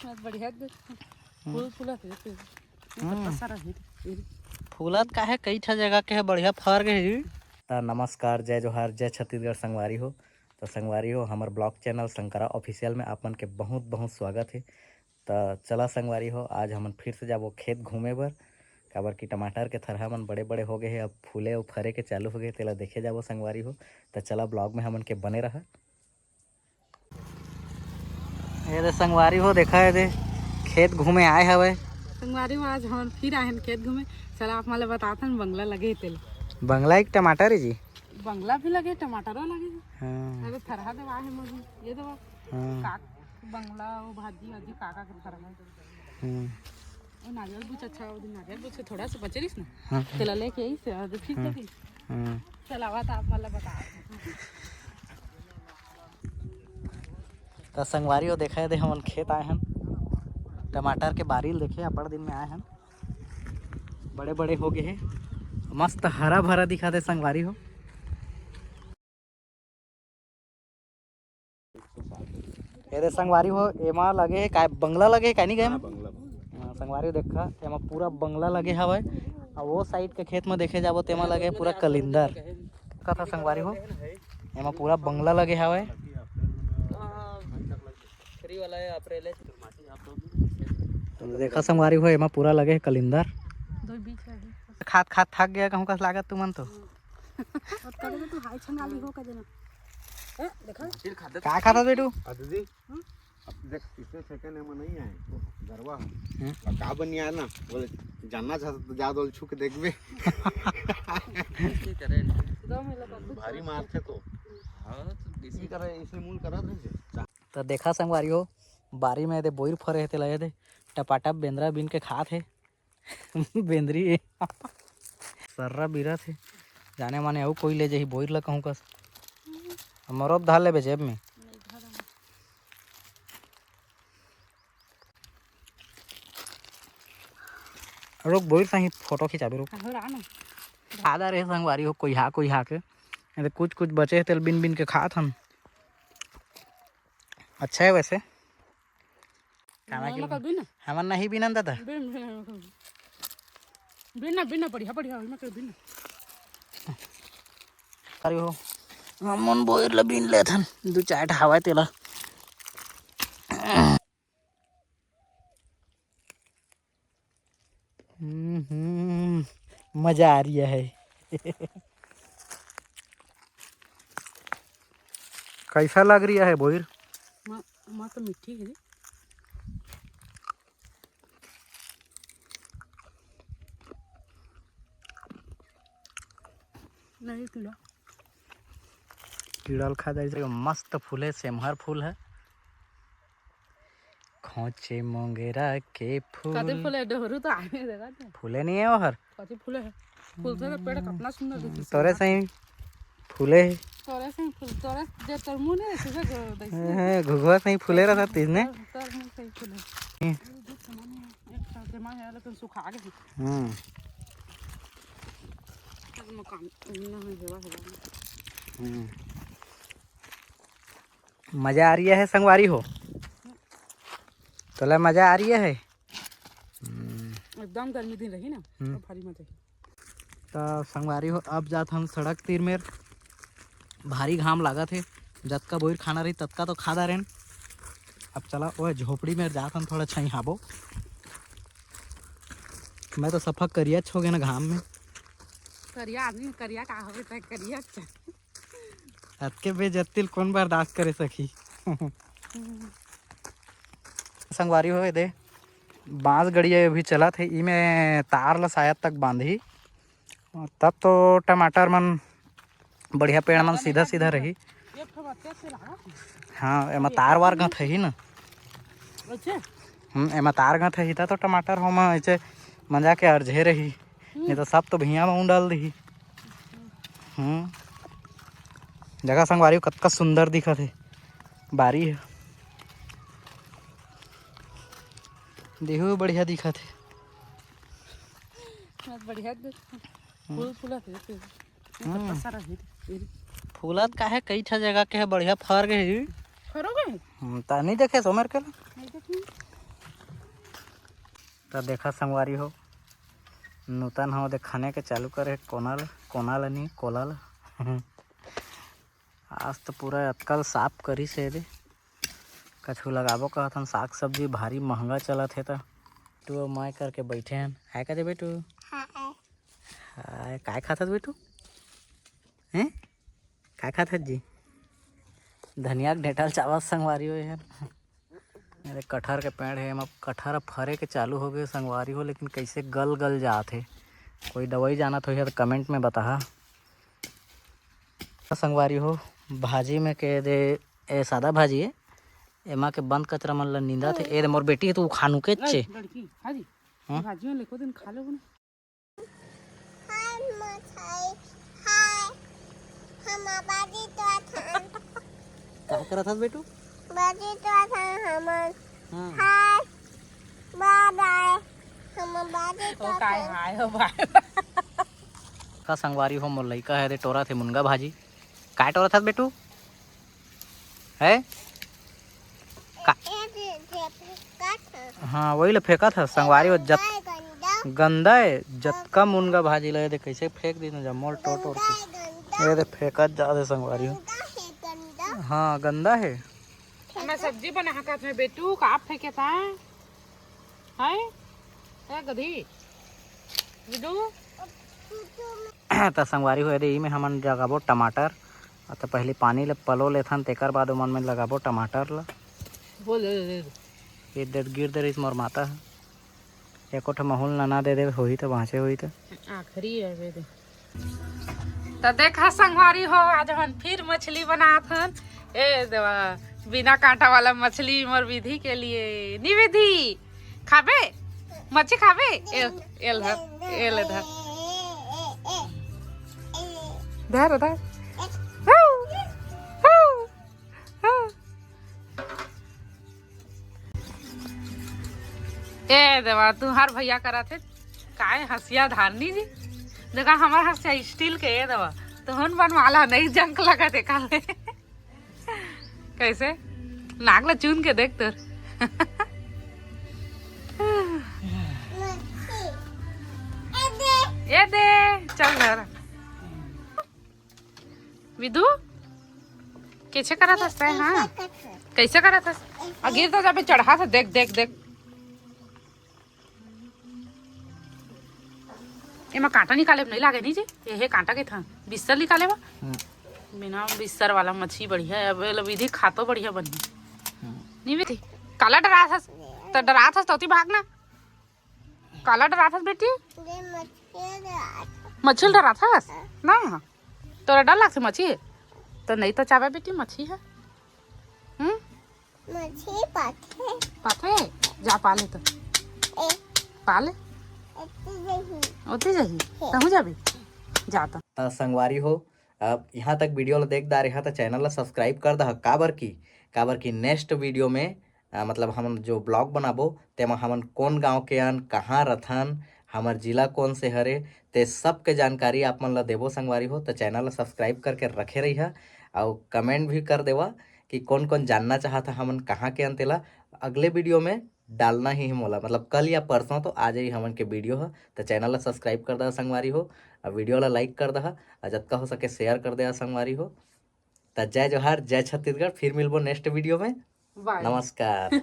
बढ़िया फूल फूलत का है कई ठा जगह के है बढ़िया फर गए। नमस्कार, जय जोहार, जय छत्तीसगढ़ संगवारी हो। तो संगवारी हो हमार ब्लॉग चैनल शंकरा ऑफिशियल में आप मन के बहुत बहुत स्वागत है। तो चला संगवारी हो, आज हम फिर से जाबो खेत घूमे बर, काबर की टमाटर के थरहा मन बड़े बड़े हो गए हैं, अब फूले और फरे के चालू हो गए, तेला देखे जाबो संगवारी हो। तो चला ब्लॉग में हमन के बने रहा। ये दे संगवारी हो, देखा है दे खेत घूमे आए हवे। संगवारी हो आज हम फिर आए खेत घूमे। चला आप माले बताते हैं बंगला लगे तेल बंगला एक टमाटर है जी, बंगला भी लगे टमाटर लगे। हाँ। अरे थरहा दवा है मुझे ये दवा हाँ। बंगला वो भाजी वाजी काका के थरहा वो नारियल बुच अच्छा वो नारियल बुच थोड़ा सा बचे रही ना तेला लेके आई से ठीक लगी। चलावा तो आप माले बता तो संगवारी हो, देखा दे हम खेत आए हैं, टमाटर के बारील देखे बड़े दिन में आए हैं, बड़े बड़े हो गए हैं, मस्त हरा भरा दिखा दे संगवारी हो। ये दे संगवारी हो, एमा लगे है का बंगला लगे है, नहीं गए संगवारी हो, देखा एमा पूरा बंगला लगे हवे। और वो साइड के खेत में देखे जाबो तेमा लगे पूरा कलिंदर का था संगवारी हो, एमा पूरा बंगला लगे हवे। तो देखा संगवारी हो, एमा पूरा लगे है कलिंदर। खात खात थक गया कहूँ का लागत तुमन तो क्या खाता बेटू देख इतने सेकंड में नहीं आए तो गरवा का बन आया ना, बोले जानना चाहता तो जा दो छुक देखबे भारी मारते तो इसी करे इसे मूल करत रहे। तो देखा संगवारी हो, बारी में दे बोर फरे थे लगे दे टपाटा बेंद्रा बिन के खात है बेंद्री है सर्रा बीरा थे जाने माने अऊ कोई ले जाही बोर ला कहूँ कस मरोब धार ले जेब में। रुक बोर सही फोटो खिंचाबे रुक आधा रहे संगवारी हो, कोई हा के कुछ कुछ बचे हैं तेल बिन बिन के खात हम। अच्छा है वैसे हमार नहीं बिना दादा बिना बढ़िया बढ़िया अरे हो हमन बोर ला बिन ले थन दू चार हवा तेला। मजा आ रही है कैसा लग रही है बोर? माँ तो मीठी है नहीं कीड़ल खा जाए। मस्त फूल है, सेमहर फूल है, खोचे मोंगेरा के फूल तो आने देगा फूले नहीं है वहर फूले है फूल से पेड़ कितना सुंदर दिखती तोरे सही फूले है तोरे से फूल तोरे जे तरमू ने से घुघुआ सही फूले रहा तीज ने तरमू सही फूले एक साथ में है लेकिन सुखा गए मकान ना है जवा मजा आ रही है संगवारी हो, तो मजा आ रही है एकदम गर्मी दिन रही ना तो भारी मत तो संगवारी हो। अब जात हम सड़क तीर में, भारी घाम लगा थे, जतका बोर खाना रही ततका तो खादा रहे। अब चला वो झोपड़ी में जात हम थोड़ा छई हाबो, मैं तो सफा करिया हो गया ना घाम में। करिया आदमी करिया का होवे त करिया अतके बेजतिल कौन बर्दाश्त करे सकी संगवारी हो दे बांस गड़िया भी चला थे, इमें तार ला शायद तक बांधी तब तो टमाटर मन बढ़िया पेड़ मन सीधा सीधा रही। हाँ एमा तार वार गथ ही ना, एमा तार गथ ही तो टमाटर हो ऐसे मजा के अर्झे रही, नहीं तो सब तो भैया में डाल दी। जगह संगवारी कतका सुंदर दिखा थे, बारी है देहू बढ़िया दिखा थे बढ़िया फूल फूलत का है कई ठा जगह के है बढ़िया फर गए फरो गए नहीं देखे सोमर के तो देखा संगवारी हो नूतन हो दे खाने के चालू करे कोनाल नहीं कोलाल आज तो पूरा अतकल साफ करी से दे कछु लगाबो कहथन साग सब्जी भारी महंगा चलत है तो तू माय करके बैठे हैं हाय कहते बेटू हाय काय खाथत बेटू हैं काय खाथत जी धनिया के ढेटल चावल संगवारी हो यार मेरे कटहर के पेड़ है अब कटहर फरे के चालू हो गए संगवारी हो लेकिन कैसे गल जात है कोई दवाई जाना तो है तो कमेंट में बता संगवारी हो भाजी में के दे ए सादा भाजी है एमा के बंद कचरा मन ला नींदा थे ए मोर बेटी है तू खानू के चे लड़की हाजी भाजी में लेको दिन खा लो ना हाय मछाई हाय हम बाजी तो था का करत हस बेटू बाजी तो था हम हां हाय बाय बाय हम बाजी ओ काय हाय हो बाय का संगवारी हो मोर लइका है दे टोरा थे मुनगा भाजी काय टोरा थस बेटू है हाँ वही ले फेंका था संगवारी हो गंदा है जतका मुनगा भाजी लगे दे कैसे फेंक दी ना जमोल टोट के ये दे फेंका जा दे संगवारी हो हाँ गंदा है मैं सब्जी बना का में बेटू का फेंके था हाय ए गधी विदु तो संगवारी हो दे ई में हमन लगाबो टमाटर तो पहले पानी ले पलो लेथन तेकर बाद ओमन में लगाबो टमाटर ला बोल ये दे गिर दे इस मोर माता है एको ठो महूल ना दे दे होई तो वहां से होई तो आखिरी है वे दे तो देखा संगवारी हो आज हम फिर मछली बनात हन ए देवा बिना कांटा वाला मछली मोर विधि के लिए निविधि खाबे मच्छी खाबे एल धर धर धर ए देवा तू हर भैया करा थे काय हंसिया धारनी जी देखा हमारा हंसिया स्टील के ए देवा तो हम बनवाला नहीं जंक लगा देखा ले कैसे नागला चुन के देख तर ये दे चल घर विदु कैसे करा था हाँ कैसे करा था गिर तो जब चढ़ा था देख देख देख एमा कांटा निकाले नहीं लागे नहीं जी ये कांटा के था बिस्तर निकाले बा बिना बिस्तर वाला मच्छी बढ़िया है अब विधि खातो बढ़िया बनी नहीं विधि काला डरा था तो डरा था तो भागना काला डरा था बेटी मछली डरा था ना तोरा डर लगता मच्छी तो नहीं तो चावे बेटी मच्छी है मछली पाथे पाथे जा पाले तो पाले ओते जाही तहु जाबे जाता तो संगवारी हो अब यहाँ तक वीडियो ला देख दार यहाँ तो चैनल ला सब्सक्राइब कर दह काबर की नेक्स्ट वीडियो में मतलब हम जो ब्लॉग बनाबो तेमा हमन कौन गांव के अन कहाँ रथन हमार जिला कौन से हरे ते सब के जानकारी आप मन ला देबो संगवारी हो तो चैनल ला सब्सक्राइब करके रखे रही है और कमेंट भी कर देवा कि कौन कौन जानना चाहता हमन कहाँ के अन तेला अगले वीडियो में डालना ही मोला मतलब कल या परसों तो आ जाई हमन के वीडियो है तो चैनल ला सब्सक्राइब कर दे संगवारी हो और वीडियो ला लाइक कर दह और जतका हो सके शेयर कर दे संगवारी हो तो जय जोहार जय छत्तीसगढ़ फिर मिलबो नेक्स्ट वीडियो में नमस्कार